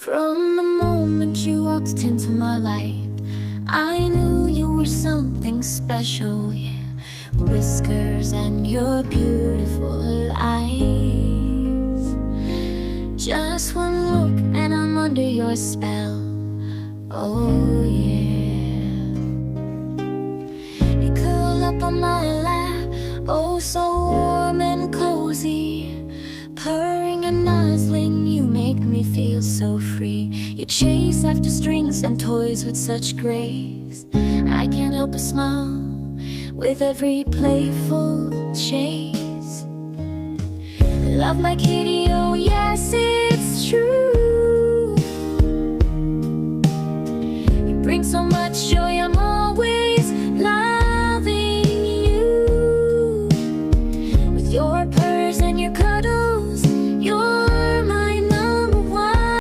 From the moment you walked into my life, I knew you were something special, yeah. Whiskers and your beautiful eyes. Just one look and I'm under your spell, oh yeah. You curl up on my lap, oh so warm and cozy. Purring and nuzzling, you make me feel so free. You chase after strings and toys with such grace. I can't help but smile with every playful chase. Love my kitty, oh yes, it's true.